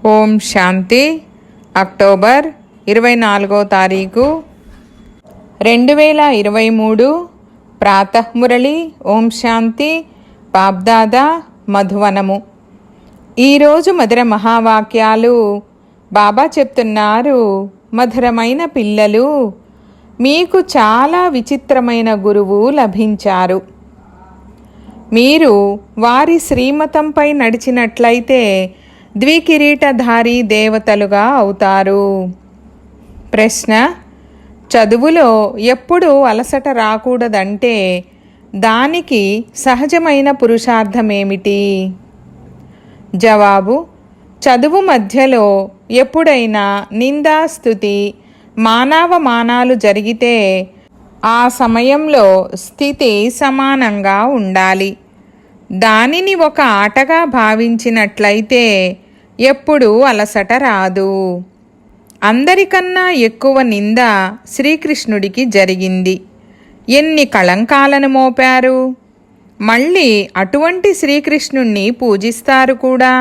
ఓం శాంతి. October 24వ తారీఖు 2023 ప్రాతఃమురళి. ఓం శాంతి. బాబ్దాదా మధువనము. ఈరోజు మధుర మహావాక్యాలు. బాబా చెప్తున్నారు, మధురమైన పిల్లలు, మీకు చాలా విచిత్రమైన గురువు లభించారు. మీరు వారి శ్రీమతంపై నడిచినట్లయితే ద్వికిరీటధారి దేవతలుగా అవుతారు. ప్రశ్న: చదువులో ఎప్పుడు అలసట రాకూడదంటే దానికి సహజమైన పురుషార్థమేమిటి? జవాబు: చదువు మధ్యలో ఎప్పుడైనా నిందాస్తుతి మానావమానాలు జరిగితే ఆ సమయంలో స్థితి సమానంగా ఉండాలి. దానిని ఒక ఆటగా భావించినట్లయితే ఎప్పుడూ అలసట రాదు. అందరికన్నా ఎక్కువ నింద శ్రీకృష్ణుడికి జరిగింది. ఎన్ని కళంకాలను మోపారు. మళ్ళీ అటువంటి శ్రీకృష్ణుణ్ణి పూజిస్తారు కూడా.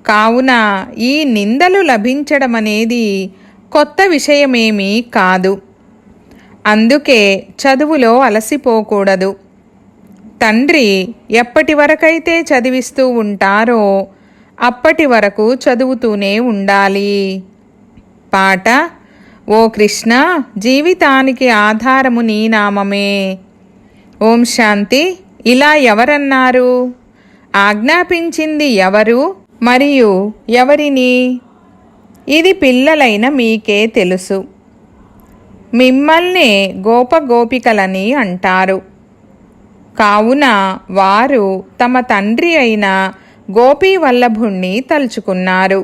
కావున ఈ నిందలు లభించడమనేది కొత్త విషయమేమీ కాదు. అందుకే చదువులో అలసిపోకూడదు. తండ్రి ఎప్పటి వరకైతే చదివిస్తూ ఉంటారో అప్పటి వరకు చదువుతూనే ఉండాలి. పాట: ఓ కృష్ణ, జీవితానికి ఆధారము నీ నామమే. ఓం శాంతి. ఇలా ఎవరన్నారు? ఆజ్ఞాపించింది ఎవరు మరియు ఎవరిని? ఇది పిల్లలైన మీకే తెలుసు. మిమ్మల్నే గోపగోపికలని అంటారు. కావున వారు తమ తండ్రి అయిన గోపీవల్లభుణ్ణి తలుచుకున్నారు.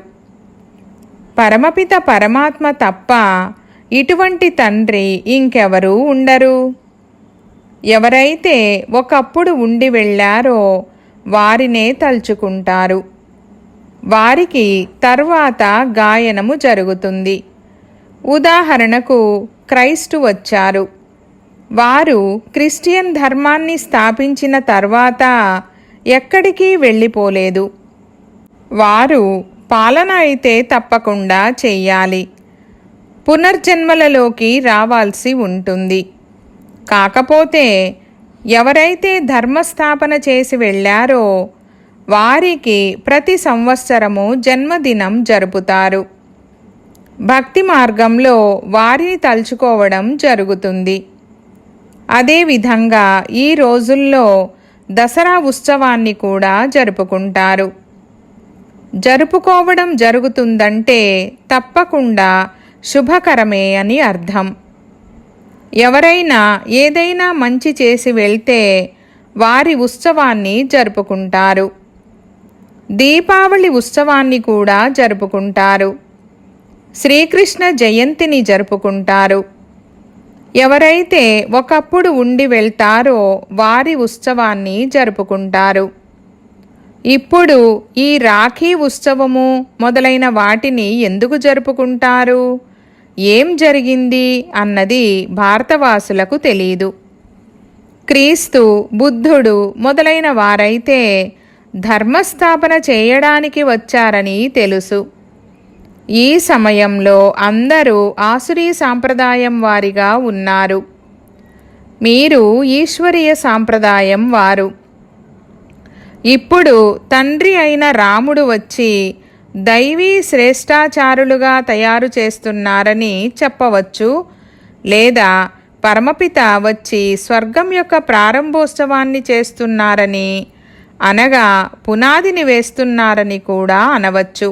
పరమపిత పరమాత్మ తప్ప ఇటువంటి తండ్రి ఇంకెవరూ ఉండరు. ఎవరైతే ఒకప్పుడు ఉండి వెళ్ళారో వారినే తలుచుకుంటారు. వారికి తర్వాత గాయనము జరుగుతుంది. ఉదాహరణకు క్రైస్తు వచ్చారు. వారు క్రిస్టియన్ ధర్మాన్ని స్థాపించిన తర్వాత ఎక్కడికి వెళ్ళిపోలేదు. వారు పాలన అయితే తప్పకుండా చెయ్యాలి. పునర్జన్మలలోకి రావాల్సి ఉంటుంది. కాకపోతే ఎవరైతే ధర్మస్థాపన చేసి వెళ్ళారో వారికి ప్రతి సంవత్సరము జన్మదినం జరుపుతారు. భక్తి మార్గంలో వారిని తలుచుకోవడం జరుగుతుంది. అదేవిధంగా ఈ రోజుల్లో దసరా ఉత్సవాన్ని కూడా జరుపుకుంటారు. జరుపుకోవడం జరుగుతుందంటే తప్పకుండా శుభకరమే అని అర్థం. ఎవరైనా ఏదైనా మంచి చేసి వెళ్తే వారి ఉత్సవాన్ని జరుపుకుంటారు. దీపావళి ఉత్సవాన్ని కూడా జరుపుకుంటారు. శ్రీకృష్ణ జయంతిని జరుపుకుంటారు. ఎవరైతే ఒకప్పుడు ఉండి వెళ్తారో వారి ఉత్సవాన్ని జరుపుకుంటారు. ఇప్పుడు ఈ రాఖీ ఉత్సవము మొదలైన వాటిని ఎందుకు జరుపుకుంటారు? ఏం జరిగింది అన్నది భారతవాసులకు తెలీదు. క్రీస్తు, బుద్ధుడు మొదలైన వారైతే ధర్మస్థాపన చేయడానికి వచ్చారని తెలుసు. ఈ సమయంలో అందరూ ఆసురీ సాంప్రదాయం వారిగా ఉన్నారు. మీరు ఈశ్వరీయ సాంప్రదాయం వారు. ఇప్పుడు తండ్రి అయిన రాముడు వచ్చి దైవీ శ్రేష్టాచారులుగా తయారు చేస్తున్నారని చెప్పవచ్చు. లేదా పరమపిత వచ్చి స్వర్గం యొక్క ప్రారంభోత్సవాన్ని చేస్తున్నారని, అనగా పునాదిని వేస్తున్నారని కూడా అనవచ్చు.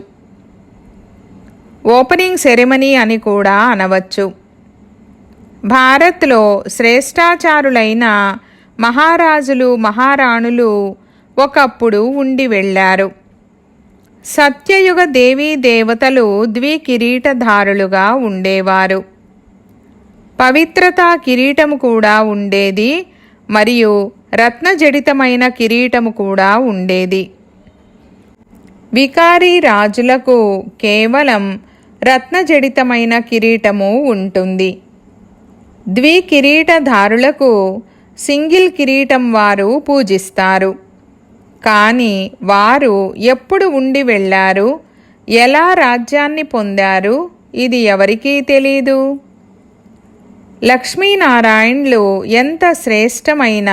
ఓపెనింగ్ సెరెమనీ అని కూడా అనవచ్చు. భారత్లో శ్రేష్టాచారులైన మహారాజులు, మహారాణులు ఒకప్పుడు ఉండి వెళ్ళారు. సత్యయుగ దేవీ దేవతలు ద్వికిరీటధారులుగా ఉండేవారు. పవిత్రతా కిరీటము కూడా ఉండేది మరియు రత్నజడితమైన కిరీటము కూడా ఉండేది. వికారీ రాజులకు కేవలం రత్నజడితమైన కిరీటము ఉంటుంది. ద్వికిరీటధారులకు సింగిల్ కిరీటం వారు పూజిస్తారు. కానీ వారు ఎప్పుడు ఉండి వెళ్ళారు, ఎలా రాజ్యాన్ని పొందారు ఇది ఎవరికీ తెలీదు. లక్ష్మీనారాయణులు ఎంత శ్రేష్టమైన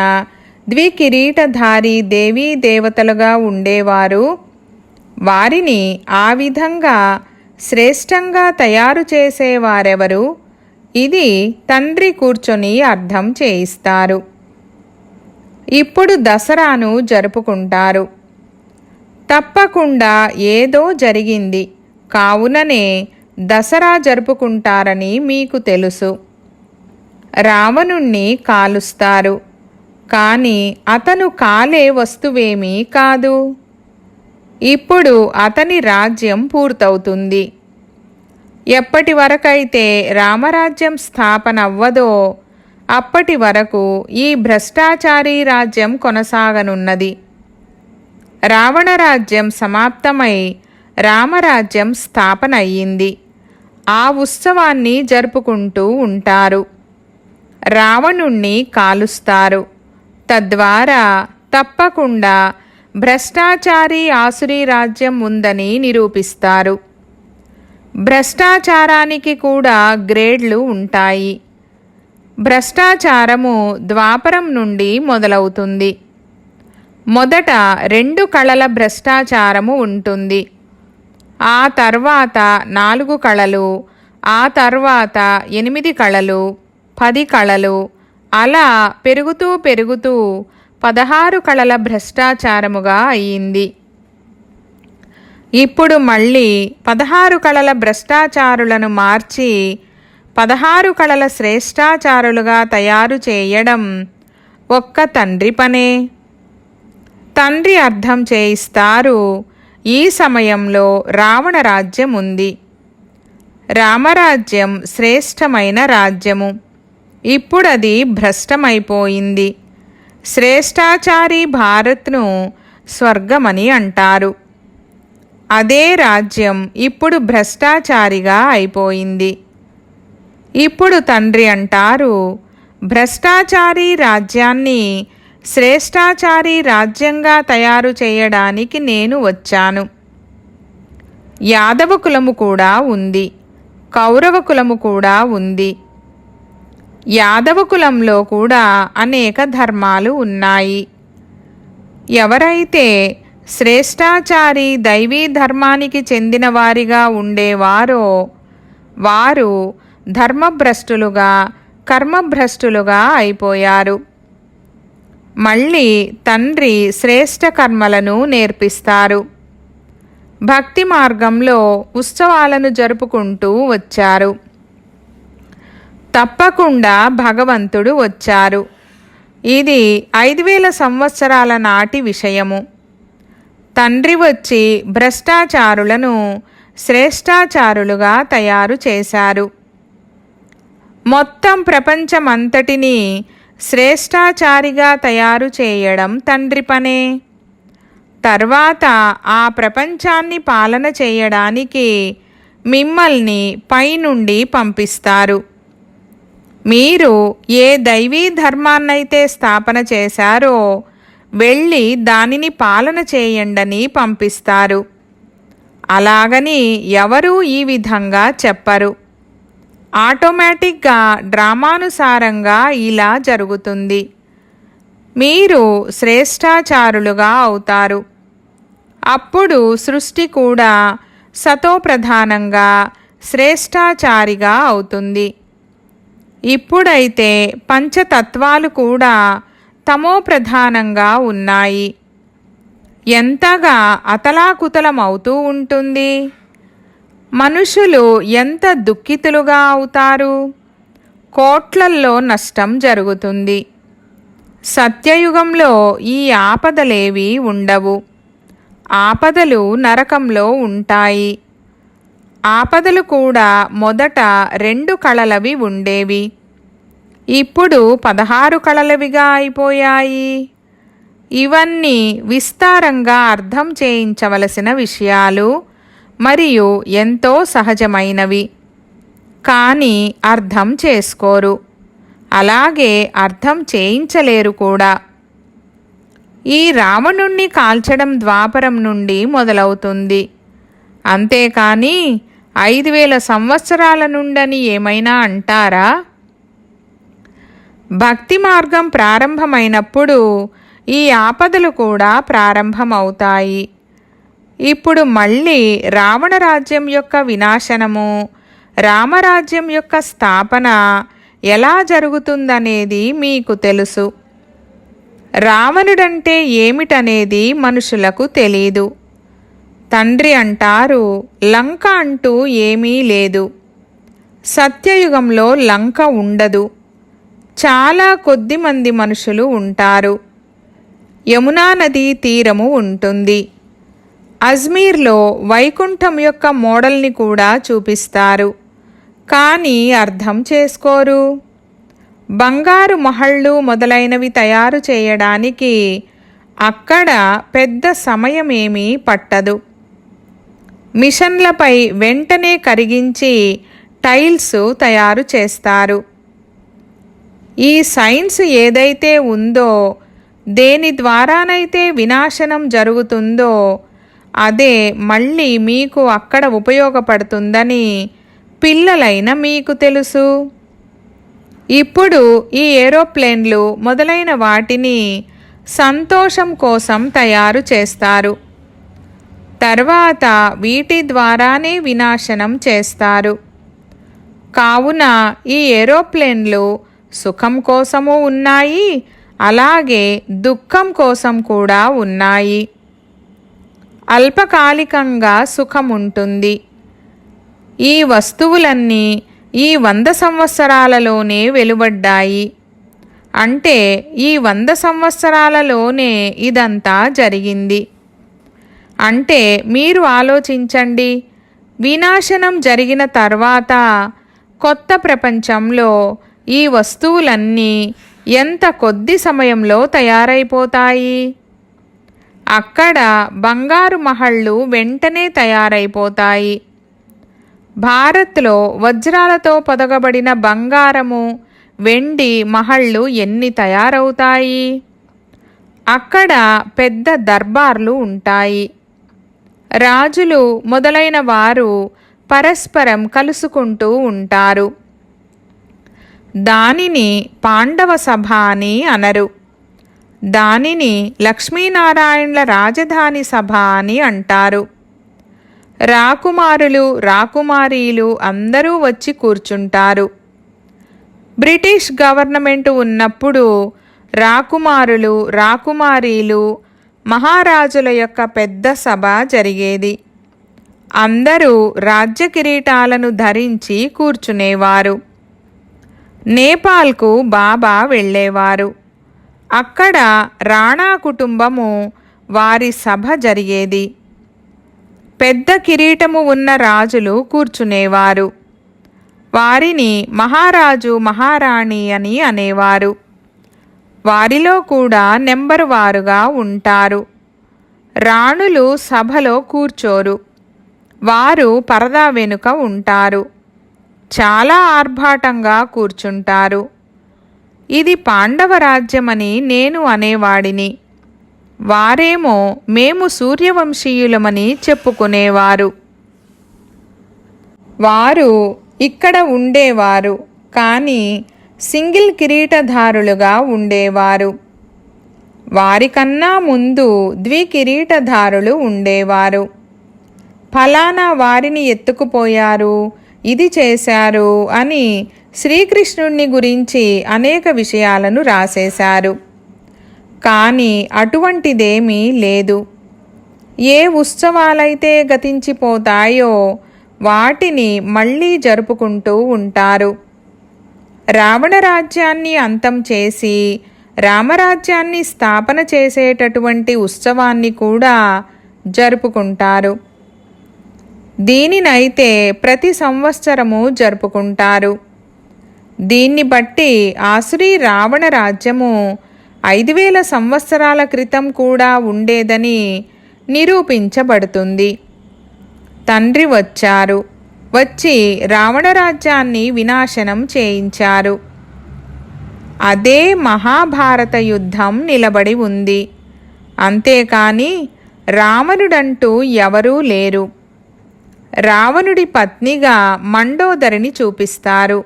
ద్వికిరీటధారి దేవీ దేవతలుగా ఉండేవారు. వారిని ఆ విధంగా శ్రేష్టంగా తయారు చేసేవారెవరు? ఇది తండ్రి కూర్చొని అర్థం చేయిస్తారు. ఇప్పుడు దసరాను జరుపుకుంటారు. తప్పకుండా ఏదో జరిగింది కావుననే దసరా జరుపుకుంటారని మీకు తెలుసు. రావణుణ్ణి కాలుస్తారు, కానీ అతను కాలే వస్తువేమీ కాదు. ఇప్పుడు అతని రాజ్యం పూర్తవుతుంది. ఎప్పటి వరకైతే రామరాజ్యం స్థాపన అవ్వదో అప్పటి వరకు ఈ భ్రష్టాచారీ రాజ్యం కొనసాగనున్నది. రావణరాజ్యం సమాప్తమై రామరాజ్యం స్థాపన అయ్యింది. ఆ ఉత్సవాన్ని జరుపుకుంటూ ఉంటారు. రావణుణ్ణి కాలుస్తారు. తద్వారా తప్పకుండా భ్రష్టాచారి ఆసురీ రాజ్యం ఉందని నిరూపిస్తారు. భ్రష్టాచారానికి కూడా గ్రేడ్లు ఉంటాయి. భ్రష్టాచారము ద్వాపరం నుండి మొదలవుతుంది. మొదట 2 కళల భ్రష్టాచారము ఉంటుంది. ఆ తర్వాత 4 కళలు, ఆ తర్వాత 8 కళలు, 10 కళలు, అలా పెరుగుతూ పెరుగుతూ 16 కళల భ్రష్టాచారముగా అయ్యింది. ఇప్పుడు మళ్ళీ 16 కళల భ్రష్టాచారులను మార్చి 16 కళల శ్రేష్టాచారులుగా తయారు చేయడం ఒక్క తండ్రి పనే. తండ్రి అర్థం చేయిస్తారు. ఈ సమయంలో రావణ రాజ్యం ఉంది. రామరాజ్యం శ్రేష్టమైన రాజ్యము. ఇప్పుడది భ్రష్టమైపోయింది. శ్రేష్టాచారి భారత్ను స్వర్గమని అంటారు. అదే రాజ్యం ఇప్పుడు భ్రష్టాచారిగా అయిపోయింది. ఇప్పుడు తండ్రి అంటారు, భ్రష్టాచారి రాజ్యాన్ని శ్రేష్టాచారి రాజ్యంగా తయారు చేయడానికి నేను వచ్చాను. యాదవ కులము కూడా ఉంది, కౌరవ కులము కూడా ఉంది. యాదవ కులంలో కూడా అనేక ధర్మాలు ఉన్నాయి. ఎవరైతే శ్రేష్టాచారి దైవీ ధర్మానికి చెందిన వారిగా ఉండేవారో వారు ధర్మభ్రష్టులుగా కర్మభ్రష్టులుగా అయిపోయారు. మళ్ళీ తండ్రి శ్రేష్ట కర్మలను నేర్పిస్తారు. భక్తి మార్గంలో ఉత్సవాలను జరుపుకుంటూ వచ్చారు. తప్పకుండా భగవంతుడు వచ్చారు. ఇది 5000 సంవత్సరాల నాటి విషయము. తండ్రి వచ్చి భ్రష్టాచారులను శ్రేష్టాచారులుగా తయారు చేశారు. మొత్తం ప్రపంచమంతటినీ శ్రేష్టాచారిగా తయారు చేయడం తండ్రి పనే. తర్వాత ఆ ప్రపంచాన్ని పాలన చేయడానికి మిమ్మల్ని పైనుండి పంపిస్తారు. మీరు ఏ దైవీ ధర్మాన్నైతే స్థాపన చేశారో వెళ్ళి దానిని పాలన చేయండని పంపిస్తారు. అలాగని ఎవరూ ఈ విధంగా చెప్పరు. ఆటోమేటిక్గా డ్రామానుసారంగా ఇలా జరుగుతుంది. మీరు శ్రేష్టాచారులుగా అవుతారు. అప్పుడు సృష్టి కూడా సతోప్రధానంగా శ్రేష్టాచారిగా అవుతుంది. ఇప్పుడైతే పంచతత్వాలు కూడా తమోప్రధానంగా ఉన్నాయి. ఎంతగా అతలాకుతలమవుతూ ఉంటుంది. మనుషులు ఎంత దుఃఖితులుగా అవుతారు. కోట్లల్లో నష్టం జరుగుతుంది. సత్యయుగంలో ఈ ఆపదలేవి ఉండవు. ఆపదలు నరకంలో ఉంటాయి. ఆపదలు కూడా మొదట 2 కళలవి ఉండేవి. ఇప్పుడు 16 కళలవిగా అయిపోయాయి. ఇవన్నీ విస్తారంగా అర్థం చేయించవలసిన విషయాలు మరియు ఎంతో సహజమైనవి. కానీ అర్థం చేసుకోరు. అలాగే అర్థం చేయించలేరు కూడా. ఈ రావణుణ్ణి కాల్చడం ద్వాపరం నుండి మొదలవుతుంది. అంతేకాని 5000 సంవత్సరాల నుండని ఏమైనా అంటారా? భక్తి మార్గం ప్రారంభమైనప్పుడు ఈ ఆపదలు కూడా ప్రారంభమవుతాయి. ఇప్పుడు మళ్ళీ రావణ రాజ్యం యొక్క వినాశనము, రామరాజ్యం యొక్క స్థాపన ఎలా జరుగుతుందనేది మీకు తెలుసు. రావణుడంటే ఏమిటనేది మనుషులకు తెలీదు. తండ్రి అంటారు, లంక అంటూ ఏమీ లేదు. సత్యయుగంలో లంక ఉండదు. చాలా కొద్ది మంది మనుషులు ఉంటారు. యమునా నది తీరము ఉంటుంది. అజ్మీర్లో వైకుంఠం యొక్క మోడల్ని కూడా చూపిస్తారు. కానీ అర్థం చేసుకోరు. బంగారు మహళ్ళు మొదలైనవి తయారు చేయడానికి అక్కడ పెద్ద సమయమేమీ పట్టదు. మిషన్లపై వెంటనే కరిగించి టైల్స్ తయారు చేస్తారు. ఈ సైన్స్ ఏదైతే ఉందో, దేని ద్వారానైతే వినాశనం జరుగుతుందో అదే మళ్ళీ మీకు అక్కడ ఉపయోగపడుతుందని పిల్లలైన మీకు తెలుసు. ఇప్పుడు ఈ ఏరోప్లేన్లు మొదలైన వాటిని సంతోషం కోసం తయారు చేస్తారు. తర్వాత వీటి ద్వారానే వినాశనం చేస్తారు. కావున ఈ ఏరోప్లేన్లు సుఖం కోసము ఉన్నాయి, అలాగే దుఃఖం కోసం కూడా ఉన్నాయి. అల్పకాలికంగా సుఖం ఉంటుంది. ఈ వస్తువులన్నీ ఈ 100 సంవత్సరాలలోనే వెలువడ్డాయి. అంటే ఈ 100 సంవత్సరాలలోనే ఇదంతా జరిగింది. అంటే మీరు ఆలోచించండి, వినాశనం జరిగిన తర్వాత కొత్త ప్రపంచంలో ఈ వస్తువులన్నీ ఎంత కొద్ది సమయంలో తయారైపోతాయి. అక్కడ బంగారు మహళ్ళు వెంటనే తయారైపోతాయి. భారత్లో వజ్రాలతో పొదగబడిన బంగారము, వెండి మహళ్ళు ఎన్ని తయారవుతాయి. అక్కడ పెద్ద దర్బార్లు ఉంటాయి. రాజులు మొదలైన వారు పరస్పరం కలుసుకుంటూ ఉంటారు. దానిని పాండవ సభ అని అనరు. దానిని లక్ష్మీనారాయణల రాజధాని సభ అని అంటారు. రాకుమారులు రాకుమారీలు అందరూ వచ్చి కూర్చుంటారు. బ్రిటిష్ గవర్నమెంట్ ఉన్నప్పుడు రాకుమారులు రాకుమారీలు మహారాజుల యొక్క పెద్ద సభ జరిగేది. అందరూ రాజ్య కిరీటాలను ధరించి కూర్చునేవారు. నేపాల్కు బాబా వెళ్ళేవారు. అక్కడ రాణా కుటుంబము వారి సభ జరిగేది. పెద్ద కిరీటము ఉన్న రాజులు కూర్చునేవారు. వారిని మహారాజు మహారాణి అని అనేవారు. వారిలో కూడా నెంబరు వారుగా ఉంటారు. రాణులు సభలో కూర్చోరు. వారు పరదా వెనుక ఉంటారు. చాలా ఆర్భాటంగా కూర్చుంటారు. ఇది పాండవ రాజ్యమని నేను అనేవాడిని. వారేమో మేము సూర్యవంశీయులమని చెప్పుకునేవారు. వారు ఇక్కడ ఉండేవారు, కానీ సింగిల్ కిరీటధారులుగా ఉండేవారు. వారికన్నా ముందు ద్వికిరీటధారులు ఉండేవారు. ఫలానా వారిని ఎత్తుకుపోయారు, ఇది చేశారు అని శ్రీకృష్ణుణ్ణి గురించి అనేక విషయాలను రాసేశారు. కానీ అటువంటిదేమీ లేదు. ఏ ఉత్సవాలైతే గతించిపోతాయో వాటిని మళ్ళీ జరుపుకుంటూ ఉంటారు. రావణ రాజ్యాన్ని అంతం చేసి రామరాజ్యాన్ని స్థాపన చేసేటటువంటి ఉత్సవాన్ని కూడా జరుపుకుంటారు. దీనినైతే ప్రతి సంవత్సరము జరుపుకుంటారు. దీన్ని బట్టి ఆసురీ రావణ రాజ్యము 5000 సంవత్సరాల క్రితం కూడా ఉండేదని నిరూపించబడుతుంది. తండ్రి వచ్చారు, వచ్చి రావణరాజ్యాన్ని వినాశనం చేయించారు. అదే మహాభారత యుద్ధం నిలబడి ఉంది. అంతేకాని రావణుడంటూ ఎవరూ లేరు. రావణుడి పత్నిగా మండోదరిని చూపిస్తారు,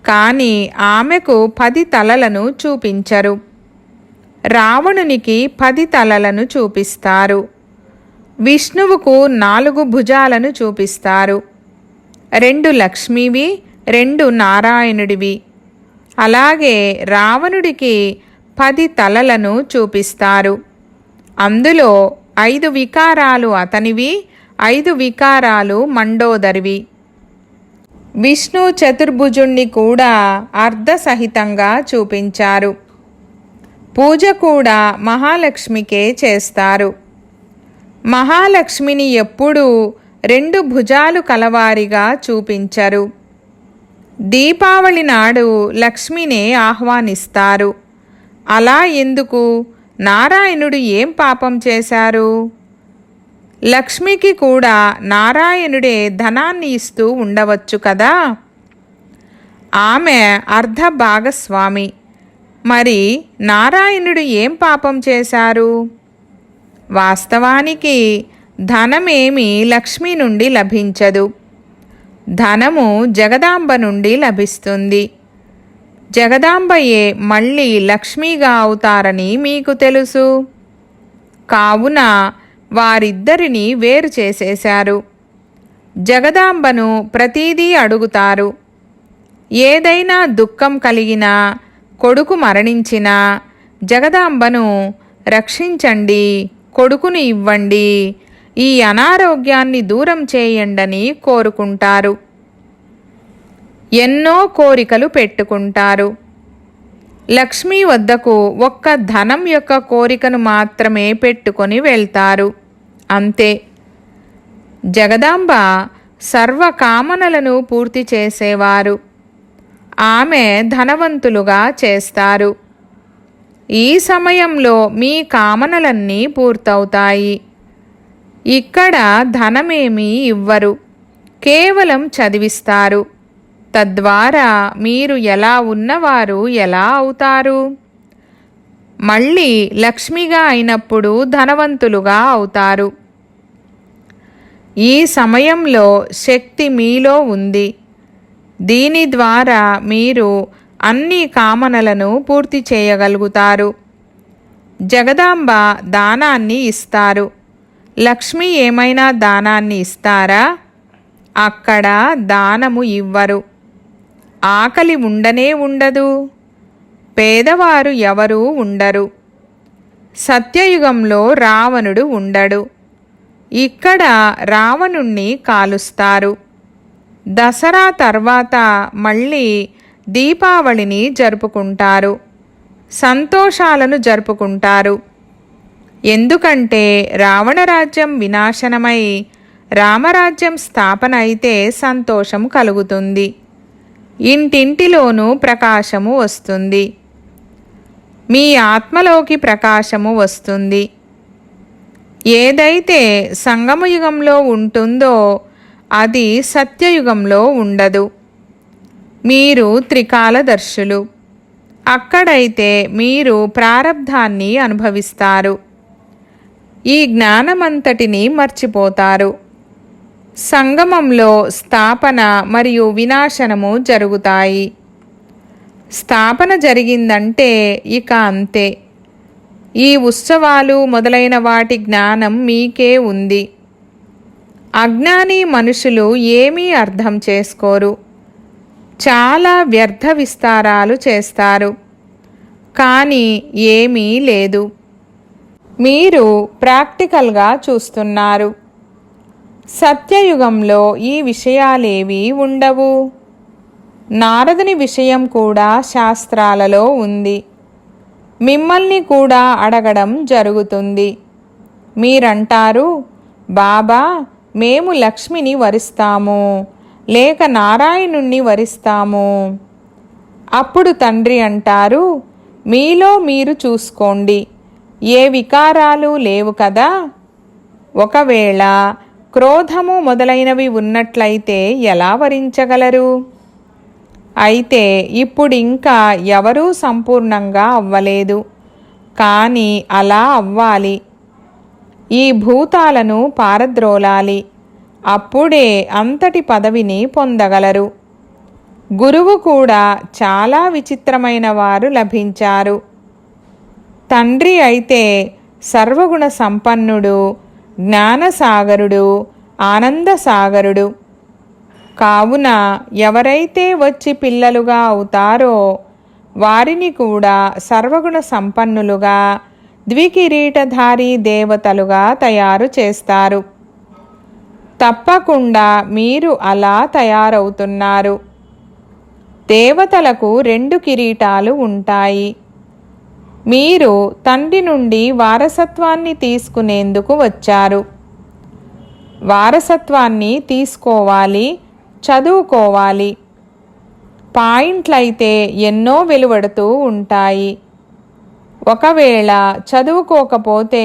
కానీ ఆమెకు 10 తలలను చూపించరు. రావణునికి 10 తలలను చూపిస్తారు. విష్ణువుకు 4 భుజాలను చూపిస్తారు. 2 లక్ష్మివి, 2 నారాయణుడివి. అలాగే రావణుడికి 10 తలలను చూపిస్తారు. అందులో 5 వికారాలు అతనివి, 5 వికారాలు మండోదరివి. విష్ణు చతుర్భుజుణ్ణి కూడా అర్ధసహితంగా చూపించారు. పూజ కూడా మహాలక్ష్మికే చేస్తారు. మహాలక్ష్మిని ఎప్పుడూ 2 భుజాలు కలవారిగా చూపించరు. దీపావళి నాడు లక్ష్మినే ఆహ్వానిస్తారు. అలా ఎందుకు? నారాయణుడు ఏం పాపం చేశారు? లక్ష్మికి కూడా నారాయణుడే ధనాన్ని ఇస్తూ ఉండవచ్చు కదా. ఆమె అర్ధ భాగస్వామి. మరి నారాయణుడు ఏం పాపం చేశారు? వాస్తవానికి ధనమేమీ లక్ష్మి నుండి లభించదు. ధనము జగదాంబ నుండి లభిస్తుంది. జగదాంబయే మళ్ళీ లక్ష్మిగా అవుతారని మీకు తెలుసు. కావున వారిద్దరిని వేరు చేసేశారు. జగదాంబను ప్రతీదీ అడుగుతారు. ఏదైనా దుఃఖం కలిగినా, కొడుకు మరణించినా జగదాంబను రక్షించండి, కొడుకును ఇవ్వండి, ఈ అనారోగ్యాన్ని దూరం చేయండని కోరుకుంటారు. ఎన్నో కోరికలు పెట్టుకుంటారు. లక్ష్మీ వద్దకు ఒక్క ధనం యొక్క కోరికను మాత్రమే పెట్టుకొని వెళ్తారు. అంతే. జగదాంబ సర్వకామనలను పూర్తి చేసేవారు. ఆమె ధనవంతులుగా చేస్తారు. ఈ సమయంలో మీ కామనలన్నీ పూర్తవుతాయి. ఇక్కడ ధనమేమీ ఇవ్వరు, కేవలం చదివిస్తారు. తద్వారా మీరు ఎలా ఉన్నవారు ఎలా అవుతారు? మళ్ళీ లక్ష్మిగా అయినప్పుడు ధనవంతులుగా అవుతారు. ఈ సమయంలో శక్తి మీలో ఉంది. దీని ద్వారా మీరు అన్ని కామనలను పూర్తి చేయగలుగుతారు. జగదాంబ దానాన్ని ఇస్తారు. లక్ష్మి ఏమైనా దానాన్ని ఇస్తారా? అక్కడ దానము ఇవ్వరు. ఆకలి ఉండనే ఉండదు. పేదవారు ఎవరూ ఉండరు. సత్యయుగంలో రావణుడు ఉండడు. ఇక్కడ రావణుణ్ణి కాలుస్తారు. దసరా తర్వాత మళ్ళీ దీపావళిని జరుపుకుంటారు. సంతోషాలను జరుపుకుంటారు. ఎందుకంటే రావణరాజ్యం వినాశనమై రామరాజ్యం స్థాపన అయితే సంతోషం కలుగుతుంది. ఇంటింటిలోనూ ప్రకాశము వస్తుంది. మీ ఆత్మలోకి ప్రకాశము వస్తుంది. ఏదైతే సంగమయుగంలో ఉంటుందో అది సత్యయుగంలో ఉండదు. మీరు త్రికాలదర్శులు. అక్కడైతే మీరు ప్రారబ్ధాన్ని అనుభవిస్తారు. ఈ జ్ఞానమంతటిని మర్చిపోతారు. సంగమంలో స్థాపన మరియు వినాశనము జరుగుతాయి. స్థాపన జరిగిందంటే ఇక అంతే. ఈ ఉత్సవాలు మొదలైన వాటి జ్ఞానం మీకే ఉంది. అజ్ఞాని మనుషులు ఏమీ అర్థం చేసుకోరు. చాలా వ్యర్థ విస్తారాలు చేస్తారు, కానీ ఏమీ లేదు. మీరు ప్రాక్టికల్గా చూస్తున్నారు. సత్యయుగంలో ఈ విషయాలేవీ ఉండవు. నారదుని విషయం కూడా శాస్త్రాలలో ఉంది. మిమ్మల్ని కూడా అడగడం జరుగుతుంది. మీరంటారు, బాబా మేము లక్ష్మిని వరిస్తాము, లేక నారాయణుణ్ణి వరిస్తాము. అప్పుడు తండ్రి అంటారు, మీలో మీరు చూసుకోండి, ఏ వికారాలు లేవు కదా. ఒకవేళ క్రోధము మొదలైనవి ఉన్నట్లయితే ఎలా వరించగలరు? అయితే ఇప్పుడింకా ఎవరూ సంపూర్ణంగా అవ్వలేదు, కానీ అలా అవ్వాలి. ఈ భూతాలను పారద్రోలాలి. అప్పుడే అంతటి పదవిని పొందగలరు. గురువు కూడా చాలా విచిత్రమైన వారు లభించారు. తండ్రి అయితే సర్వగుణ సంపన్నుడు, జ్ఞానసాగరుడు, ఆనందసాగరుడు. కావున ఎవరైతే వచ్చి పిల్లలుగా అవుతారో వారిని కూడా సర్వగుణ సంపన్నులుగా, ద్వికిరీటధారి దేవతలుగా తయారు చేస్తారు. తప్పకుండా మీరు అలా తయారవుతున్నారు. దేవతలకు 2 కిరీటాలు ఉంటాయి. మీరు తండ్రి నుండి వారసత్వాన్ని తీసుకునేందుకు వచ్చారు. వారసత్వాన్ని తీసుకోవాలి, చదువుకోవాలి. పాయింట్లయితే ఎన్నో వెలువడుతూ ఉంటాయి. ఒకవేళ చదువుకోకపోతే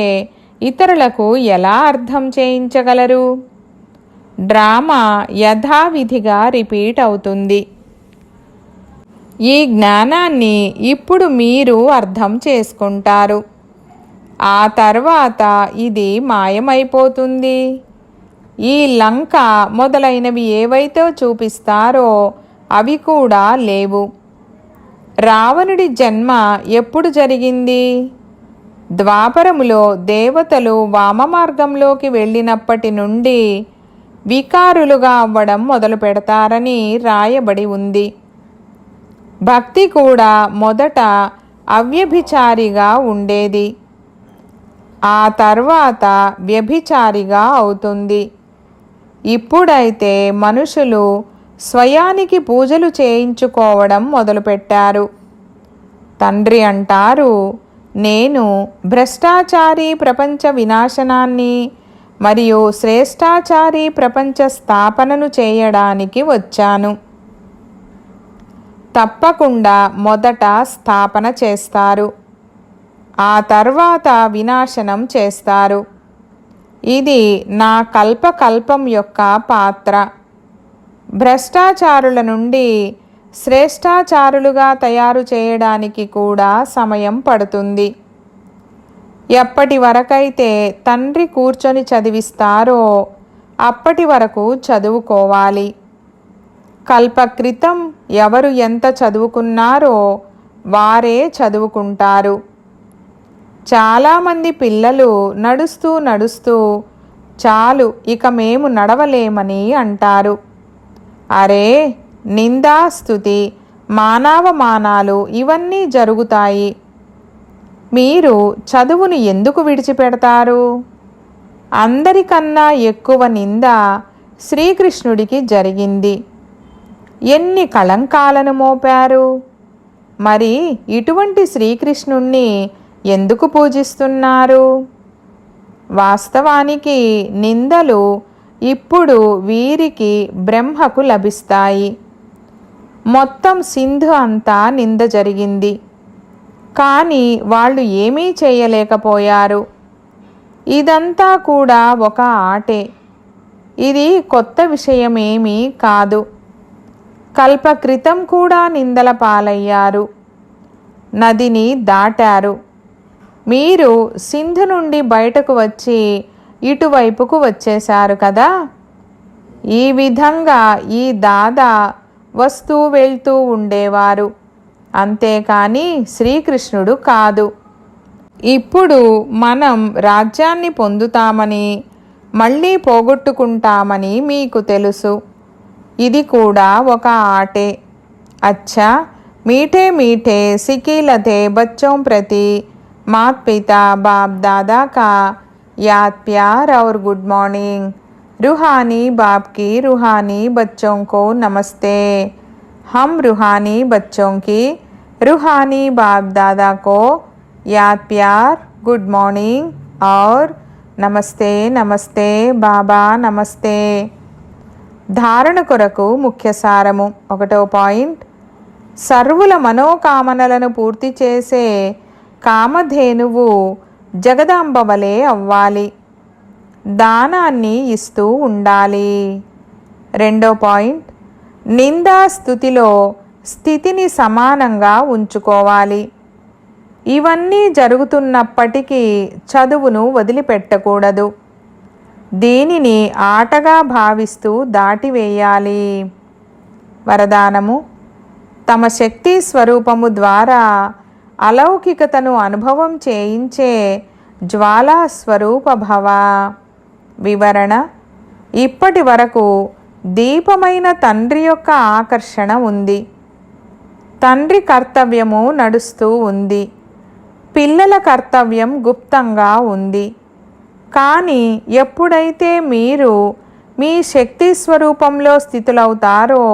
ఇతరులకు ఎలా అర్థం చేయించగలరు? డ్రామా యథావిధిగా రిపీట్ అవుతుంది. ఈ జ్ఞానాన్ని ఇప్పుడు మీరు అర్థం చేసుకుంటారు. ఆ తర్వాత ఇది మాయమైపోతుంది. ఈ లంక మొదలైనవి ఏవైతే చూపిస్తారో అవి కూడా లేవు. రావణుడి జన్మ ఎప్పుడు జరిగింది? ద్వాపరములో దేవతలు వామమార్గంలోకి వెళ్ళినప్పటి నుండి వికారులుగా అవ్వడం మొదలు పెడతారని రాయబడి ఉంది. భక్తి కూడా మొదట అవ్యభిచారిగా ఉండేది, ఆ తర్వాత వ్యభిచారిగా అవుతుంది. ఇప్పుడైతే మనుషులు స్వయానికి పూజలు చేయించుకోవడం మొదలుపెట్టారు. తండ్రి అంటారు, నేను భ్రష్టాచారి ప్రపంచ వినాశనాన్ని మరియు శ్రేష్టాచారి ప్రపంచ స్థాపనను చేయడానికి వచ్చాను. తప్పకుండా మొదట స్థాపన చేస్తారు, ఆ తర్వాత వినాశనం చేస్తారు. ఇది నా కల్పకల్పం యొక్క పాత్ర. భ్రష్టాచారుల నుండి శ్రేష్టాచారులుగా తయారు చేయడానికి కూడా సమయం పడుతుంది. ఎప్పటి వరకైతే తండ్రి కూర్చొని చదివిస్తారో అప్పటి వరకు చదువుకోవాలి. కల్పక్రితం ఎవరు ఎంత చదువుకున్నారో వారే చదువుకుంటారు. చాలామంది పిల్లలు నడుస్తూ నడుస్తూ చాలు ఇక మేము నడవలేమని అంటారు. అరే, నిందా, స్తుతి, మానవమానాలు ఇవన్నీ జరుగుతాయి. మీరు చదువును ఎందుకు విడిచిపెడతారు? అందరికన్నా ఎక్కువ నింద శ్రీకృష్ణుడికి జరిగింది. ఎన్ని కళంకాలను మోపారు. మరి ఇటువంటి శ్రీకృష్ణుణ్ణి ఎందుకు పూజిస్తున్నారు? వాస్తవానికి నిందలు ఇప్పుడు వీరికి బ్రహ్మకు లభిస్తాయి. మొత్తం సింధు అంతా నింద జరిగింది, కానీ వాళ్ళు ఏమీ చేయలేకపోయారు. ఇదంతా కూడా ఒక ఆటే. ఇది కొత్త విషయమేమీ కాదు. కల్పక్రితం కూడా నిందల పాలయ్యారు, నదిని దాటారు. మీరు సింధు నుండి బయటకు వచ్చి ఇటువైపుకు వచ్చేశారు కదా. ఈ విధంగా ఈ దాదా వస్తూ వెళ్తూ ఉండేవారు, అంతేకాని శ్రీకృష్ణుడు కాదు. ఇప్పుడు మనం రాజ్యాన్ని పొందుతామని మళ్ళీ పోగొట్టుకుంటామని మీకు తెలుసు. ఇది కూడా ఒక ఆటే. అచ్చా, మీఠే మీఠే సికీలతే బచ్చోं ప్రతి मात पिता बाप दादा का याद प्यार और गुड मॉर्निंग. रूहानी बाप की रूहानी बच्चों को नमस्ते. हम रूहानी बच्चों की रूहानी बाप दादा को याद प्यार, गुड मॉर्निंग और నమస్తే నమస్తే బాబా నమస్తే. ధారణ కొరకు ముఖ్య సారము. 1వ పాయింట్, సర్వుల మనోకామనలను పూర్తి చేసే కామధేనువు జగదాంబ వలె అవ్వాలి. దానాన్ని ఇస్తూ ఉండాలి. 2వ పాయింట్, నిందా స్తుతిలో స్థితిని సమానంగా ఉంచుకోవాలి. ఇవన్నీ జరుగుతున్నప్పటికీ చదువును వదిలిపెట్టకూడదు. దీనిని ఆటగా భావిస్తూ దాటివేయాలి. వరదానము: తమ శక్తి స్వరూపము ద్వారా అలౌకికతను అనుభవం చేయించే జ్వాలా స్వరూప భవ. వివరణ: ఇప్పటి వరకు దీపమైన తండ్రి యొక్క ఆకర్షణ ఉంది. తండ్రి కర్తవ్యము నడుస్తూ ఉంది. పిల్లల కర్తవ్యం గుప్తంగా ఉంది. కానీ ఎప్పుడైతే మీరు మీ శక్తి స్వరూపంలో స్థితులవుతారో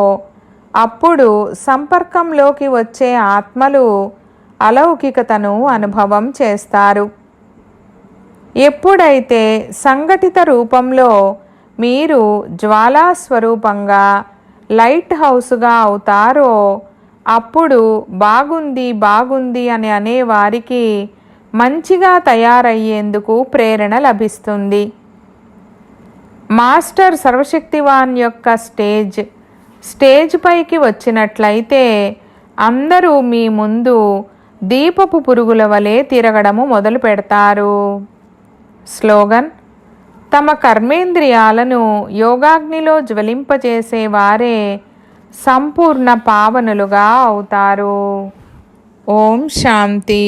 అప్పుడు సంపర్కంలోకి వచ్చే ఆత్మలు అలౌకికతను అనుభవం చేస్తారు. ఎప్పుడైతే సంఘటిత రూపంలో మీరు జ్వాలా స్వరూపంగా లైట్ హౌస్గా అవుతారో అప్పుడు బాగుంది బాగుంది అని అనేవారికి మంచిగా తయారయ్యేందుకు ప్రేరణ లభిస్తుంది. మాస్టర్ సర్వశక్తివాన్ యొక్క స్టేజ్ పైకి వచ్చినట్లయితే అందరూ మీ ముందు దీపపు పురుగుల వలె తిరగడము మొదలు పెడతారు. స్లోగన్: తమ కర్మేంద్రియాలను యోగాగ్నిలో జ్వలింపజేసేవారే సంపూర్ణ పావనులుగా అవుతారు. ఓం శాంతి.